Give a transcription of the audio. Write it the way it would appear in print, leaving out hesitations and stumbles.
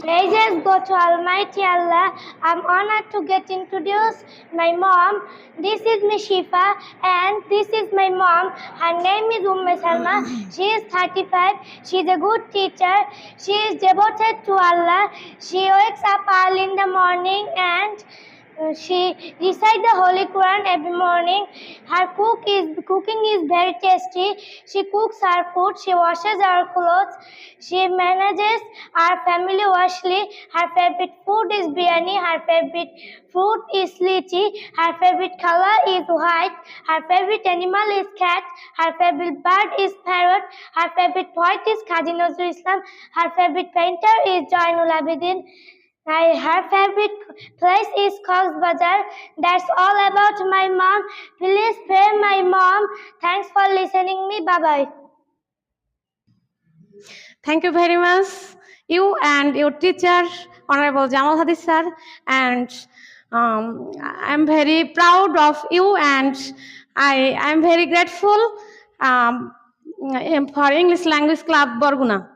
Praises go to Almighty Allah. I'm honored to get introduced my mom. This is Mishifa and this is my mom. Her name is Salma. She is 35. She is a good teacher. She is devoted to Allah. She wakes up early in the morning and she recites the Holy Quran every morning. Her cooking is very tasty. She cooks her food. She washes our clothes. She manages our family wisely. Her favorite food is biryani. Her favorite fruit is lychee. Her favorite color is white. Her favorite animal is cat. Her favorite bird is parrot. Her favorite poet is Kazi Nazrul Islam. Her favorite painter is Jainul Abidin. Her favorite place is Cox's Bazar. That's all about my mom. Please pray my mom. Thanks for listening me. Bye-bye. Thank you very much. You and your teacher, Honorable Jamal Hadis sir, and I'm very proud of you and I am very grateful for English Language Club Borguna.